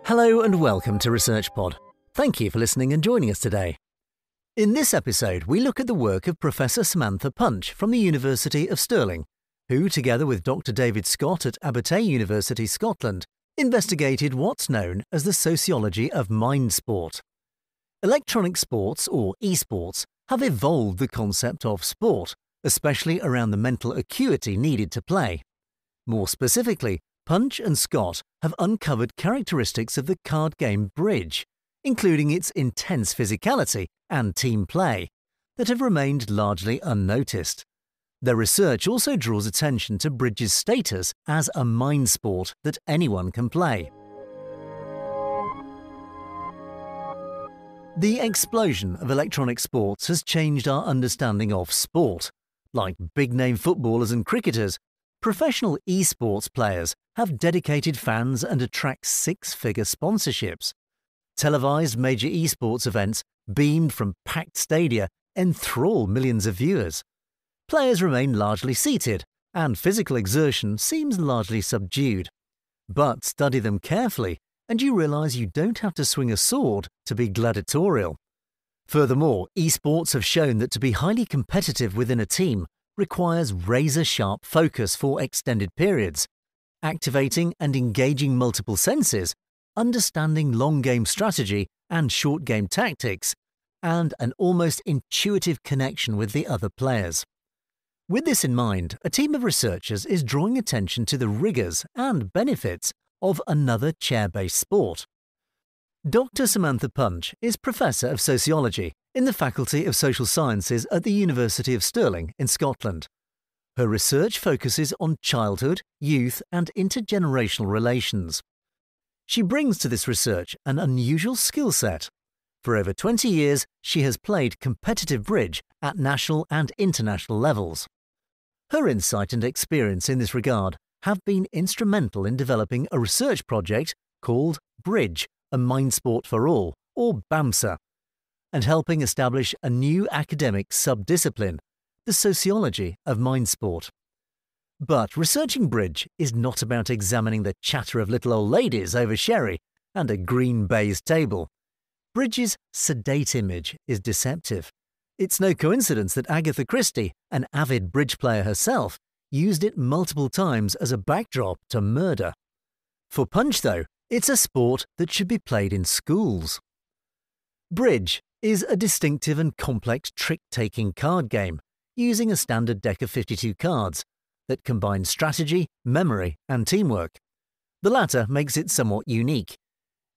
Hello and welcome to ResearchPod. Thank you for listening and joining us today. In this episode, we look at the work of Professor Samantha Punch from the University of Stirling, who, together with Dr. David Scott at Abertay University, Scotland, investigated what's known as the sociology of Mindsport. Electronic sports, or esports, have evolved the concept of sport, especially around the mental acuity needed to play. More specifically, Punch and Scott have uncovered characteristics of the card game bridge, including its intense physicality and team play, that have remained largely unnoticed. Their research also draws attention to bridge's status as a mind sport that anyone can play. The explosion of electronic sports has changed our understanding of sport. Like big-name footballers and cricketers, professional esports players have dedicated fans and attract six-figure sponsorships. Televised major esports events, beamed from packed stadia, enthrall millions of viewers. Players remain largely seated, and physical exertion seems largely subdued. But study them carefully, and you realise you don't have to swing a sword to be gladiatorial. Furthermore, esports have shown that to be highly competitive within a team requires razor-sharp focus for extended periods, activating and engaging multiple senses, understanding long-game strategy and short-game tactics, and an almost intuitive connection with the other players. With this in mind, a team of researchers is drawing attention to the rigours and benefits of another chair-based sport. Dr. Samantha Punch is Professor of Sociology in the Faculty of Social Sciences at the University of Stirling in Scotland. Her research focuses on childhood, youth and intergenerational relations. She brings to this research an unusual skill set. For over 20 years, she has played competitive bridge at national and international levels. Her insight and experience in this regard have been instrumental in developing a research project called Bridge, a Mind Sport for All, or BAMSA, and helping establish a new academic sub-discipline, the sociology of mind sport. But researching bridge is not about examining the chatter of little old ladies over sherry and a green baize table. Bridge's sedate image is deceptive. It's no coincidence that Agatha Christie, an avid bridge player herself, used it multiple times as a backdrop to murder. For Punch, though, it's a sport that should be played in schools. Bridge is a distinctive and complex trick-taking card game using a standard deck of 52 cards that combine strategy, memory and teamwork. The latter makes it somewhat unique.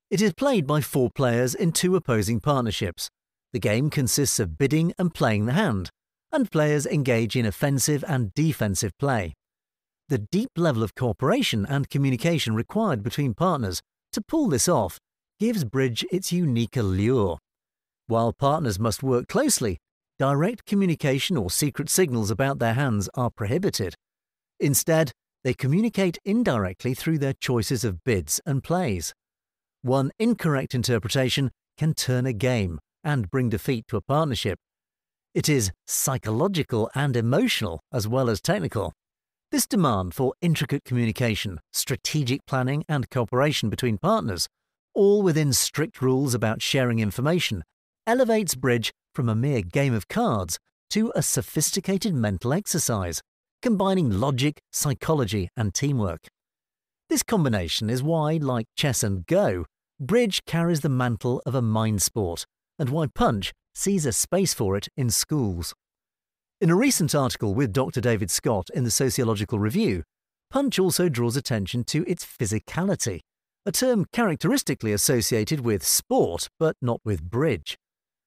It is played by 4 players in 2 opposing partnerships. The game consists of bidding and playing the hand, and players engage in offensive and defensive play. The deep level of cooperation and communication required between partners to pull this off gives bridge its unique allure. While partners must work closely, direct communication or secret signals about their hands are prohibited. Instead, they communicate indirectly through their choices of bids and plays. One incorrect interpretation can turn a game and bring defeat to a partnership. It is psychological and emotional as well as technical. This demand for intricate communication, strategic planning and cooperation between partners, all within strict rules about sharing information, elevates bridge from a mere game of cards to a sophisticated mental exercise, combining logic, psychology and teamwork. This combination is why, like chess and Go, bridge carries the mantle of a mind sport, and why Punch sees a space for it in schools. In a recent article with Dr. David Scott in the Sociological Review, Punch also draws attention to its physicality, a term characteristically associated with sport but not with bridge.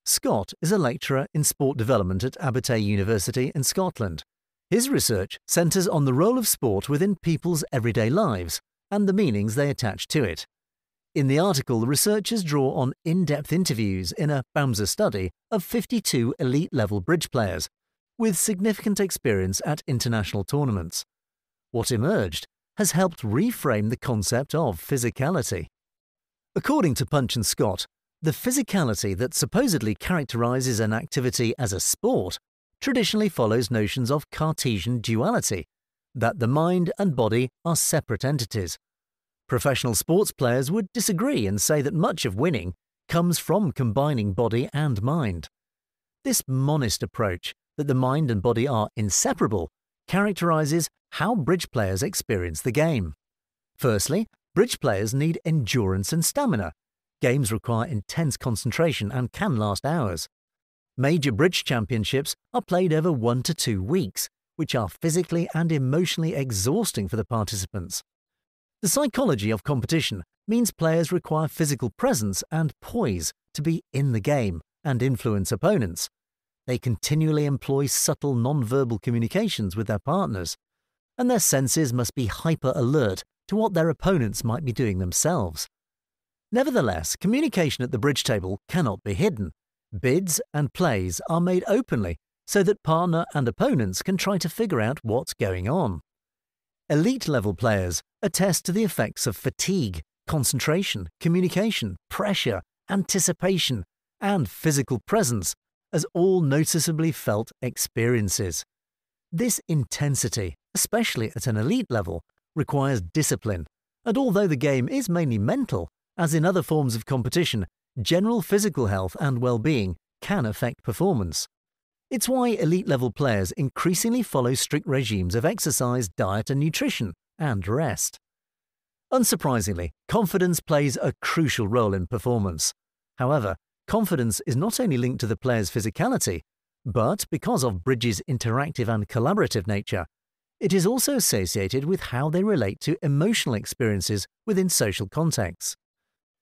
Scott is a lecturer in sport development at Abertay University in Scotland. His research centres on the role of sport within people's everyday lives and the meanings they attach to it. In the article, the researchers draw on in-depth interviews in a BAMSA study of 52 elite-level bridge players with significant experience at international tournaments. What emerged has helped reframe the concept of physicality. According to Punch and Scott, the physicality that supposedly characterises an activity as a sport traditionally follows notions of Cartesian duality, that the mind and body are separate entities. Professional sports players would disagree and say that much of winning comes from combining body and mind. This monist approach, that the mind and body are inseparable, characterizes how bridge players experience the game. Firstly, bridge players need endurance and stamina. Games require intense concentration and can last hours. Major bridge championships are played over 1 to 2 weeks, which are physically and emotionally exhausting for the participants. The psychology of competition means players require physical presence and poise to be in the game and influence opponents. They continually employ subtle non-verbal communications with their partners, and their senses must be hyper-alert to what their opponents might be doing themselves. Nevertheless, communication at the bridge table cannot be hidden. Bids and plays are made openly so that partner and opponents can try to figure out what's going on. Elite-level players attest to the effects of fatigue, concentration, communication, pressure, anticipation, and physical presence as all noticeably felt experiences. This intensity, especially at an elite level, requires discipline, and although the game is mainly mental, as in other forms of competition, general physical health and well-being can affect performance. It's why elite-level players increasingly follow strict regimes of exercise, diet and nutrition, and rest. Unsurprisingly, confidence plays a crucial role in performance. However, confidence is not only linked to the player's physicality, but because of bridge's interactive and collaborative nature, it is also associated with how they relate to emotional experiences within social contexts.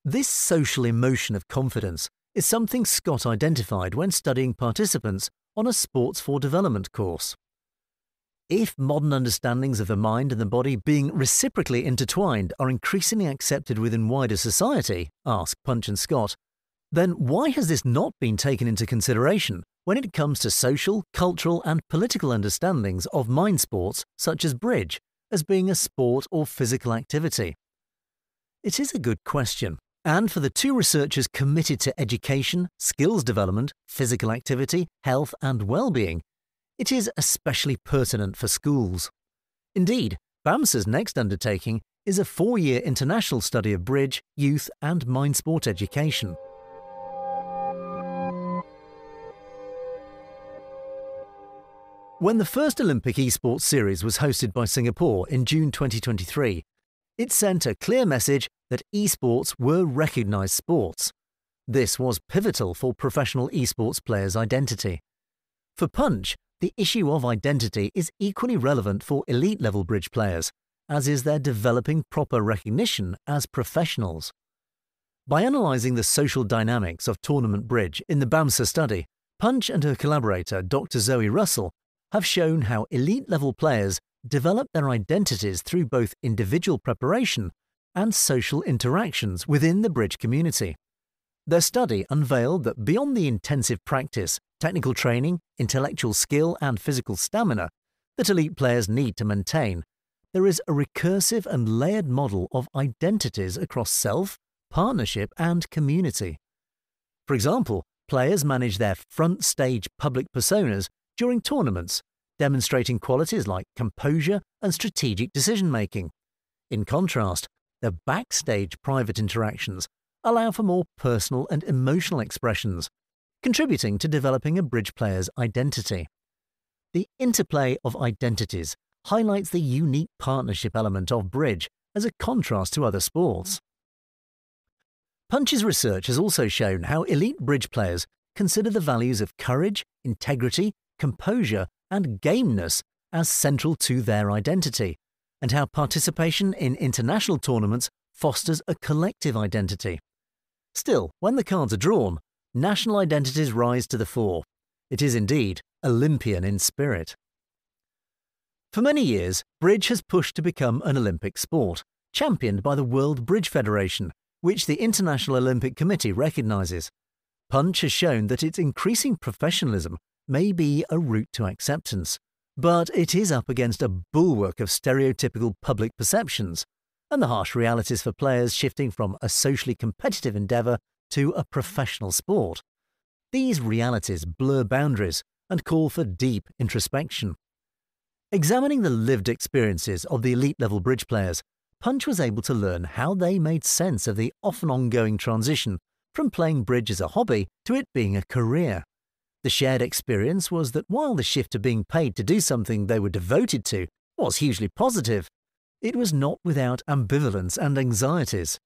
This social emotion of confidence is something Scott identified when studying participants on a Sports for Development course. If modern understandings of the mind and the body being reciprocally intertwined are increasingly accepted within wider society, ask Punch and Scott, then why has this not been taken into consideration when it comes to social, cultural and political understandings of mind sports such as bridge as being a sport or physical activity? It is a good question, and for the two researchers committed to education, skills development, physical activity, health and well-being, it is especially pertinent for schools. Indeed, BAMSA's next undertaking is a 4-year international study of bridge, youth and mind sport education. When the first Olympic Esports series was hosted by Singapore in June 2023, it sent a clear message that esports were recognised sports. This was pivotal for professional esports players' identity. For Punch, the issue of identity is equally relevant for elite-level bridge players, as is their developing proper recognition as professionals. By analysing the social dynamics of tournament bridge in the BAMSA study, Punch and her collaborator, Dr. Zoe Russell, have shown how elite-level players develop their identities through both individual preparation and social interactions within the bridge community. Their study unveiled that beyond the intensive practice, technical training, intellectual skill and physical stamina that elite players need to maintain, there is a recursive and layered model of identities across self, partnership and community. For example, players manage their front-stage public personas during tournaments, demonstrating qualities like composure and strategic decision-making. In contrast, their backstage private interactions allow for more personal and emotional expressions, contributing to developing a bridge player's identity. The interplay of identities highlights the unique partnership element of bridge as a contrast to other sports. Punch's research has also shown how elite bridge players consider the values of courage, integrity, composure and gameness as central to their identity, and how participation in international tournaments fosters a collective identity. Still, when the cards are drawn, national identities rise to the fore. It is indeed Olympian in spirit. For many years, bridge has pushed to become an Olympic sport, championed by the World Bridge Federation, which the International Olympic Committee recognises. Punch has shown that its increasing professionalism may be a route to acceptance, but it is up against a bulwark of stereotypical public perceptions and the harsh realities for players shifting from a socially competitive endeavour to a professional sport. These realities blur boundaries and call for deep introspection. Examining the lived experiences of the elite-level bridge players, Punch was able to learn how they made sense of the often ongoing transition from playing bridge as a hobby to it being a career. The shared experience was that while the shift to being paid to do something they were devoted to was hugely positive, it was not without ambivalence and anxieties.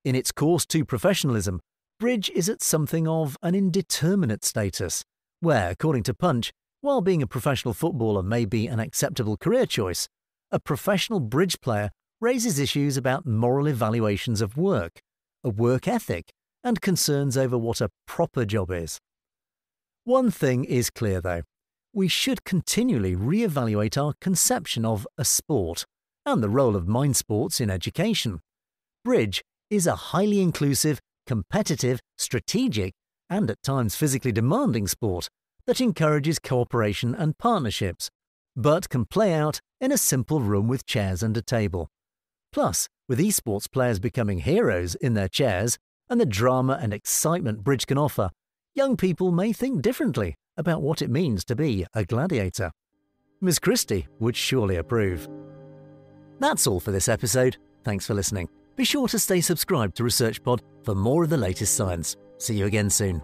In its course to professionalism, bridge is at something of an indeterminate status, where, according to Punch, while being a professional footballer may be an acceptable career choice, a professional bridge player raises issues about moral evaluations of work, a work ethic, and concerns over what a proper job is. One thing is clear though, we should continually re-evaluate our conception of a sport and the role of Mindsports in education. Bridge is a highly inclusive, competitive, strategic, and at times physically demanding sport that encourages cooperation and partnerships, but can play out in a simple room with chairs and a table. Plus, with esports players becoming heroes in their chairs and the drama and excitement bridge can offer, young people may think differently about what it means to be a gladiator. Ms. Christie would surely approve. That's all for this episode. Thanks for listening. Be sure to stay subscribed to ResearchPod for more of the latest science. See you again soon.